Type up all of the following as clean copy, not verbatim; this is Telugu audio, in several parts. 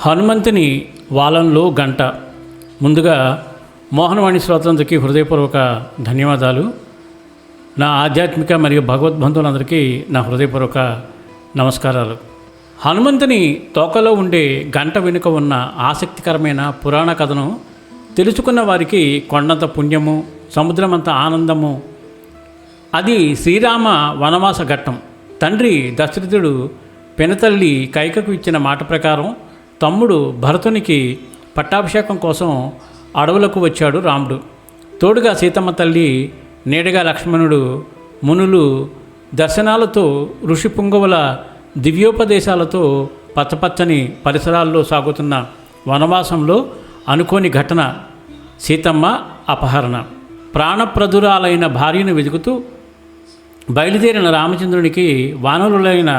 హనుమంతుని వాలంలో గంట. ముందుగా మోహనవాణి శ్రోతలందరికీ హృదయపూర్వక ధన్యవాదాలు. నా ఆధ్యాత్మిక మరియు భగవద్బంధువులందరికీ నా హృదయపూర్వక నమస్కారాలు. హనుమంతుని తోకలో ఉండే గంట వెనుక ఉన్న ఆసక్తికరమైన పురాణ కథను తెలుసుకున్న వారికి కొండంత పుణ్యము, సముద్రమంత ఆనందము. అది శ్రీరామ వనవాస ఘట్టం. తండ్రి దశరథుడు పెనతల్లి కైకకు ఇచ్చిన మాట ప్రకారం తమ్ముడు భరతునికి పట్టాభిషేకం కోసం అడవులకు వచ్చాడు రాముడు. తోడుగా సీతమ్మ తల్లి, నీడగా లక్ష్మణుడు, మునులు దర్శనాలతో, ఋషి పుంగవుల దివ్యోపదేశాలతో పచ్చపచ్చని పరిసరాల్లో సాగుతున్న వనవాసంలో అనుకోని ఘటన సీతమ్మ అపహరణ. ప్రాణప్రదురాలైన భార్యను వెతుకుతూ బయలుదేరిన రామచంద్రునికి వానరులైన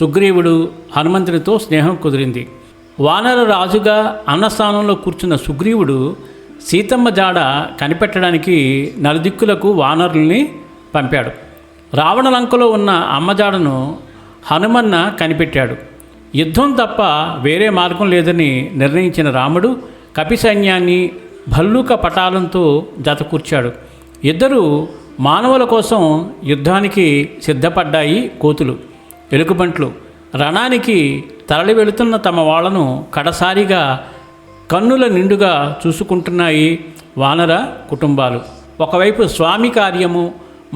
సుగ్రీవుడు, హనుమంతునితో స్నేహం కుదిరింది. వానర రాజుగా అన్నస్థానంలో కూర్చున్న సుగ్రీవుడు సీతమ్మ జాడ కనిపెట్టడానికి నలుదిక్కులకు వానరుల్ని పంపాడు. రావణలంకలో ఉన్న అమ్మజాడను హనుమన్న కనిపెట్టాడు. యుద్ధం తప్ప వేరే మార్గం లేదని నిర్ణయించిన రాముడు కపి సైన్యాన్ని భల్లూక పటాలంతో జతకూర్చాడు. ఇద్దరు మానవుల కోసం యుద్ధానికి సిద్ధపడ్డాయి కోతులు, ఎలుగుబంట్లు. రణానికి తరలి వెళుతున్న తమ వాళ్లను కడసారిగా కన్నుల నిండుగా చూసుకుంటున్నాయి వానర కుటుంబాలు. ఒకవైపు స్వామి కార్యము,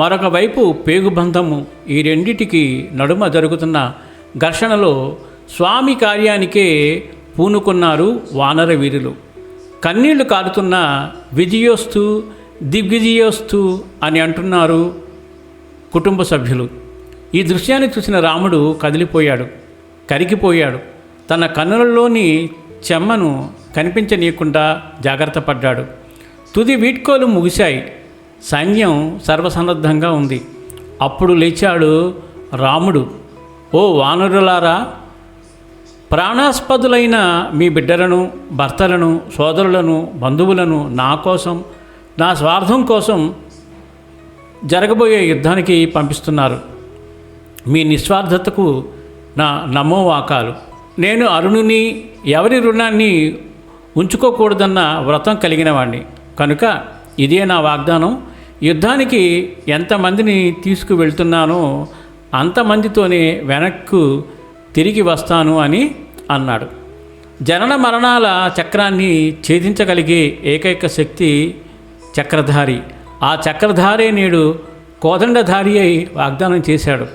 మరొక వైపు పేగుబంధము. ఈ రెండిటికి నడుమ జరుగుతున్న ఘర్షణలో స్వామి కార్యానికే పూనుకున్నారు వానర వీరులు. కన్నీళ్లు కారుతున్న విజయోస్తు, దిగ్విజయోస్తు అని అంటున్నారు కుటుంబ సభ్యులు. ఈ దృశ్యాన్ని చూసిన రాముడు కదిలిపోయాడు, కరిగిపోయాడు. తన కన్నులలోని చెమ్మను కనిపించనీయకుండా జాగ్రత్త పడ్డాడు. తుది వీడ్కోలు ముగిశాయి. సైన్యం సర్వసన్నద్ధంగా ఉంది. అప్పుడు లేచాడు రాముడు. ఓ వానరులారా, ప్రాణాస్పదులైన మీ బిడ్డలను, భర్తలను, సోదరులను, బంధువులను నా కోసం, నా స్వార్థం కోసం జరగబోయే యుద్ధానికి పంపిస్తున్నారు. మీ నిస్వార్థతకు నా నమోవాకాలు. నేను అరుణుని, ఎవరి రుణాన్ని ఉంచుకోకూడదన్న వ్రతం కలిగిన వాడిని కనుక ఇదే నా వాగ్దానం. యుద్ధానికి ఎంతమందిని తీసుకువెళ్తున్నానో అంతమందితోనే వెనక్కు తిరిగి వస్తాను అని అన్నాడు. జనన మరణాల చక్రాన్ని ఛేదించగలిగే ఏకైక శక్తి చక్రధారి. ఆ చక్రధారే నేడు కోదండధారి అయి వాగ్దానం చేశాడు.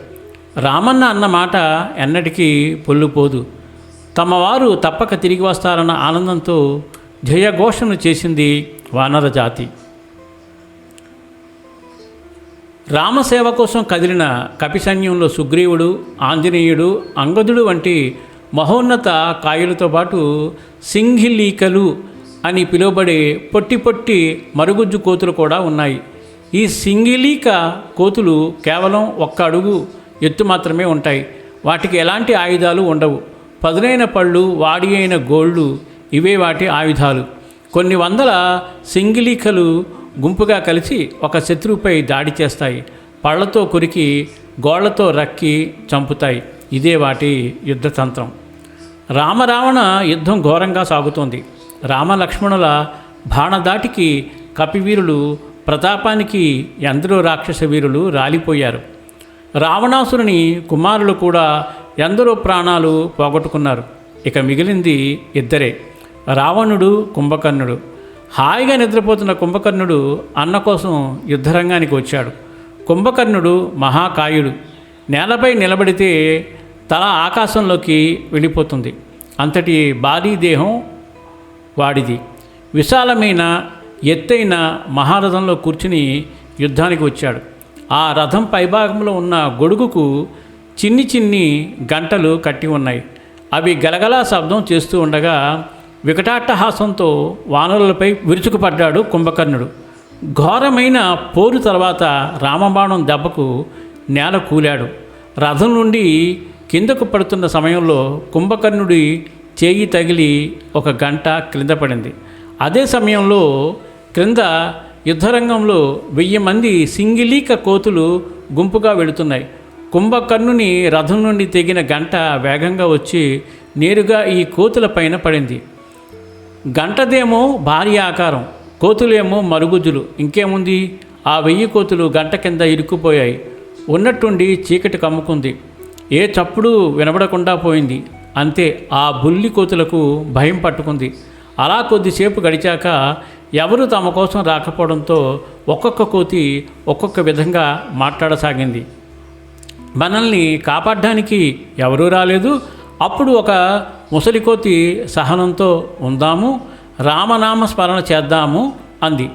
రామన్న అన్న మాట ఎన్నటికీ పొల్లుపోదు. తమవారు తప్పక తిరిగి వస్తారన్న ఆనందంతో జయఘోషను చేసింది వానర జాతి. రామసేవ కోసం కదిలిన కపి సైన్యంలో సుగ్రీవుడు, ఆంజనేయుడు, అంగదుడు వంటి మహోన్నత కాయులతో పాటు సింగిలీకలు అని పిలువబడే పొట్టి పొట్టి మరుగుజ్జు కోతులు కూడా ఉన్నాయి. ఈ సింగిలీక కోతులు కేవలం 1 అడుగు ఎత్తు మాత్రమే ఉంటాయి. వాటికి ఎలాంటి ఆయుధాలు ఉండవు. పదునైన పళ్ళు, వాడి అయిన గోళ్ళు ఇవే వాటి ఆయుధాలు. కొన్ని వందల సింగిలీకలు గుంపుగా కలిసి ఒక శత్రువుపై దాడి చేస్తాయి. పళ్లతో కొరికి, గోళ్లతో రక్కి చంపుతాయి. ఇదే వాటి యుద్ధతంత్రం. రామరావణ యుద్ధం ఘోరంగా సాగుతోంది. రామలక్ష్మణుల బాణదాటికి కపివీరులు, ప్రతాపానికి ఎందరో రాక్షస వీరులు రాలిపోయారు. రావణాసురుని కుమారులు కూడా ఎందరో ప్రాణాలు పోగొట్టుకున్నారు. ఇక మిగిలింది ఇద్దరే, రావణుడు, కుంభకర్ణుడు. హాయిగా నిద్రపోతున్న కుంభకర్ణుడు అన్న కోసం యుద్ధరంగానికి వచ్చాడు. కుంభకర్ణుడు మహాకాయుడు. నేలపై నిలబడితే తల ఆకాశంలోకి వెళ్ళిపోతుంది. అంతటి భారీ దేహం వాడిది. విశాలమైన ఎత్తైన మహారథంలో కూర్చుని యుద్ధానికి వచ్చాడు. ఆ రథం పైభాగంలో ఉన్న గొడుగుకు చిన్ని చిన్ని గంటలు కట్టి ఉన్నాయి. అవి గలగలా శబ్దం చేస్తూ ఉండగా వికటాట్టహాసంతో వానరులపై విరుచుకుపడ్డాడు కుంభకర్ణుడు. ఘోరమైన పోరు తర్వాత రామబాణం దెబ్బకు నేల కూలాడు. రథం నుండి కిందకు పడుతున్న సమయంలో కుంభకర్ణుడి చేయి తగిలి ఒక గంట క్రింద పడింది. అదే సమయంలో క్రింద యుద్ధరంగంలో 1000 మంది సింగిలీక కోతులు గుంపుగా వెళుతున్నాయి. కుంభకర్ణుని రథం నుండి తెగిన గంట వేగంగా వచ్చి నేరుగా ఈ కోతుల పైన పడింది. గంటదేమో భారీ ఆకారం, కోతులేమో మరుగుజ్జులు. ఇంకేముంది, ఆ 1000 కోతులు గంట కింద ఇరుక్కుపోయాయి. ఉన్నట్టుండి చీకటి కమ్ముకుంది. ఏ చప్పుడు వినబడకుండా పోయింది. అంతే, ఆ బుల్లి కోతులకు భయం పట్టుకుంది. అలా కొద్దిసేపు గడిచాక ఎవరు తమ కోసం రాకపోవడంతో ఒక్కొక్క కోతి ఒక్కొక్క విధంగా మాట్లాడసాగింది. మనల్ని కాపాడడానికి ఎవరూ రాలేదు. అప్పుడు ఒక ముసలికోతి సహనంతో ఉందాము, రామనామ స్మరణ చేద్దాము అంది.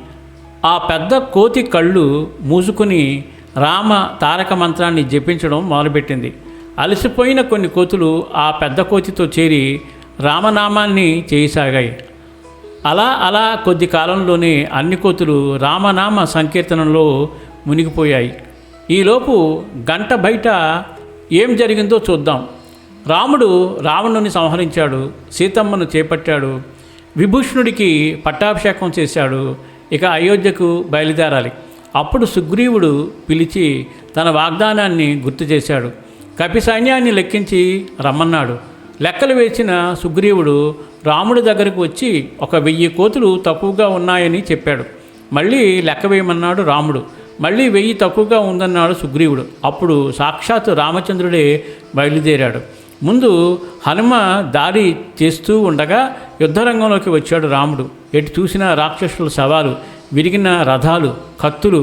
ఆ పెద్ద కోతి కళ్ళు మూసుకుని రామ తారక మంత్రాన్ని జపించడం మొదలుపెట్టింది. అలసిపోయిన కొన్ని కోతులు ఆ పెద్ద కోతితో చేరి రామనామాన్ని చేయసాగాయి. అలా కొద్ది కాలంలోనే అన్ని కోతులు రామనామ సంకీర్తనంలో మునిగిపోయాయి. ఈలోపు గంట బయట ఏం జరిగిందో చూద్దాం. రాముడు రావణుని సంహరించాడు, సీతమ్మను చేపట్టాడు, విభూషణుడికి పట్టాభిషేకం చేశాడు. ఇక అయోధ్యకు బయలుదేరాలి. అప్పుడు సుగ్రీవుడు పిలిచి తన వాగ్దానాన్ని గుర్తు చేశాడు. కపి సైన్యాన్ని లెక్కించి రమ్మన్నాడు. లెక్కలు వేసిన సుగ్రీవుడు రాముడి దగ్గరకు వచ్చి 1000 కోతులు తక్కువగా ఉన్నాయని చెప్పాడు. మళ్ళీ లెక్క వేయమన్నాడు రాముడు. మళ్ళీ 1000 తక్కువగా ఉందన్నాడు సుగ్రీవుడు. అప్పుడు సాక్షాత్తు రామచంద్రుడే బయలుదేరాడు. ముందు హనుమ దారి చేస్తూ ఉండగా యుద్ధరంగంలోకి వచ్చాడు రాముడు. ఎటు చూసిన రాక్షసుల శవాలు, విరిగిన రథాలు, కత్తులు,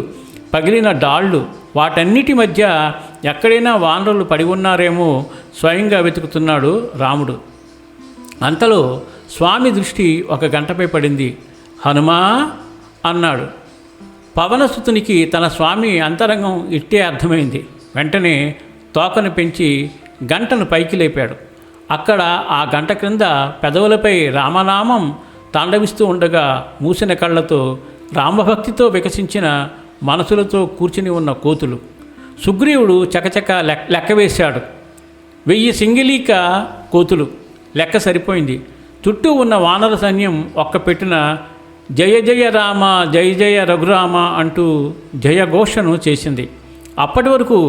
పగిలిన డాళ్ళు, వాటన్నిటి మధ్య ఎక్కడైనా వానరులు పడి ఉన్నారేమో స్వయంగా వెతుకుతున్నాడు రాముడు. అంతలో స్వామి దృష్టి ఒక గంటపై పడింది. హనుమా అన్నాడు. పవనసుతునికి తన స్వామి అంతరంగం ఇట్టే అర్థమైంది. వెంటనే తోకను పెంచి గంటను పైకి లేపాడు. అక్కడ ఆ గంట క్రింద పెదవులపై రామనామం తాండవిస్తూ ఉండగా మూసిన కళ్ళతో, రామభక్తితో వికసించిన మనసులతో కూర్చుని ఉన్న కోతులు. సుగ్రీవుడు చకచక లెక్క వేశాడు. 1000 సింగిలీక కోతులు. లెక్క సరిపోయింది. చుట్టూ ఉన్న వానర సైన్యం ఒక్క పెట్టున జయ జయ రామ, జయ జయ రఘురామ అంటూ జయఘోషను చేసింది. అప్పటి వరకు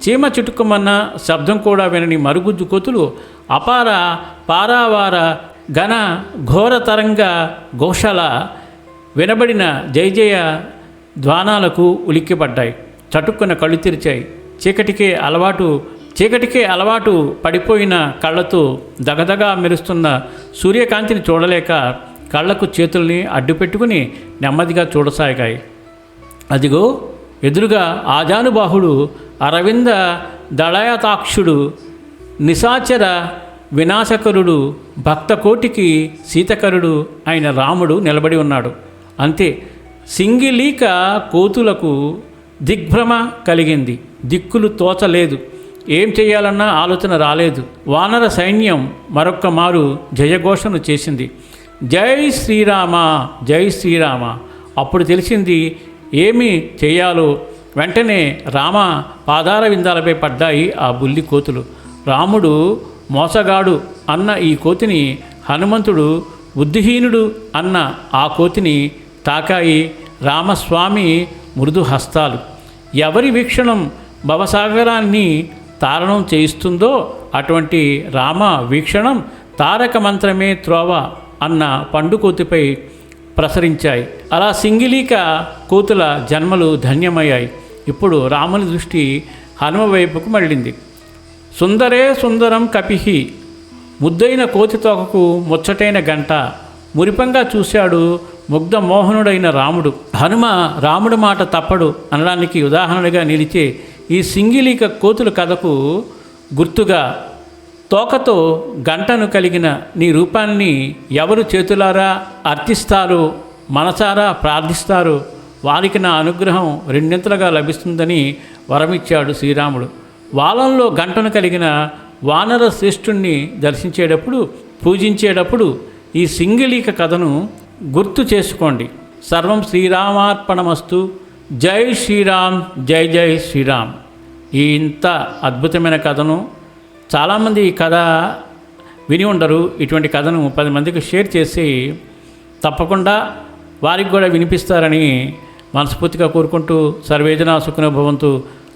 చీమ చుట్టుకుమన్న శబ్దం కూడా వినని మరుగుజ్జు కోతులు అపార పారావార ఘన ఘోర తరంగ ఘోషల వినబడిన జయ జయ ధ్వానాలకు ఉలిక్కిపడ్డాయి. చటుక్కున కళ్ళు తెరిచాయి. చీకటికే అలవాటు పడిపోయిన కళ్ళతో దగదగా మెరుస్తున్న సూర్యకాంతిని చూడలేక కళ్ళకు చేతుల్ని అడ్డుపెట్టుకుని నెమ్మదిగా చూడసాగాయి. అదిగో ఎదురుగా ఆజానుబాహుడు, అరవింద దళయతాక్షుడు, నిశాచర వినాశకరుడు, భక్తకోటికి శీతకరుడు అయిన రాముడు నిలబడి ఉన్నాడు. అంతే, సింగిలీక కోతులకు దిగ్భ్రమ కలిగింది. దిక్కులు తోచలేదు. ఏం చేయాలన్న ఆలోచన రాలేదు. వానర సైన్యం మరొక్క మారు జయఘోషను చేసింది. జై శ్రీరామ, జై శ్రీరామ. అప్పుడు తెలిసింది ఏమి చేయాలో. వెంటనే రామ పాదార విందాలపై పడ్డాయి ఆ బుల్లి కోతులు. రాముడు మోసగాడు అన్న ఈ కోతిని, హనుమంతుడు బుద్ధిహీనుడు అన్న ఆ కోతిని తాకాయి రామస్వామి మృదు హస్తాలు. ఎవరి వీక్షణం భవసాగరాన్ని తారణం చేయిస్తుందో అటువంటి రామ వీక్షణం తారక మంత్రమే త్రోవ అన్న పండుకోతిపై ప్రసరించాయి. అలా సింగిలీక కోతుల జన్మలు ధన్యమయ్యాయి. ఇప్పుడు రాముని దృష్టి హనుమ వైపుకు మళ్ళింది. సుందరే సుందరం కపిహి, ముద్దైన కోతి తోకకు ముచ్చటైన గంట మురిపంగా చూశాడు ముగ్ధ మోహనుడైన రాముడు. హనుమ రాముడి మాట తప్పడు అనడానికి ఉదాహరణగా నిలిచే ఈ సింగిలీక కోతుల కథకు గుర్తుగా తోకతో గంటను కలిగిన నీ రూపాన్ని ఎవరు చేతులారా అర్చిస్తారో, మనసారా ప్రార్థిస్తారో వారికి నా అనుగ్రహం రెండింతలుగా లభిస్తుందని వరమిచ్చాడు శ్రీరాముడు. వాలంలో గంటను కలిగిన వానర శ్రేష్ఠుణ్ణి దర్శించేటప్పుడు, పూజించేటప్పుడు ఈ సింగిలీక కథను గుర్తు చేసుకోండి. సర్వం శ్రీరామార్పణమస్తు. జై శ్రీరామ్, జై జై శ్రీరామ్. ఈ ఇంత అద్భుతమైన కథను చాలామంది ఈ కథ విని ఉండరు. ఇటువంటి కథను 10 మందికి షేర్ చేసి తప్పకుండా వారికి కూడా వినిపిస్తారని మనస్ఫూర్తిగా కోరుకుంటూ, సర్వేజన సుఖినో భవంతు.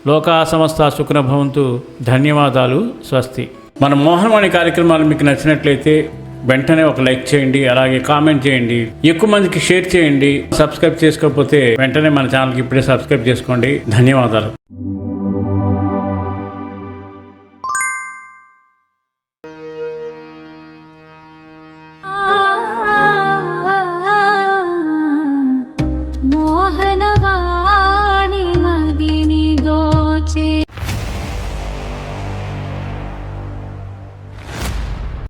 లోకా సమస్త సుఖినో భవంతు. ధన్యవాదాలు. స్వస్తి. మన మోహనవాణి కార్యక్రమాలు మీకు నచ్చినట్లయితే వెంటనే ఒక లైక్ చేయండి, అలాగే కామెంట్ చేయండి, ఎక్కువ మందికి షేర్ చేయండి. సబ్స్క్రైబ్ చేసుకోకపోతే వెంటనే మన ఛానల్కి ఇప్పుడే సబ్స్క్రైబ్ చేసుకోండి. ధన్యవాదాలు.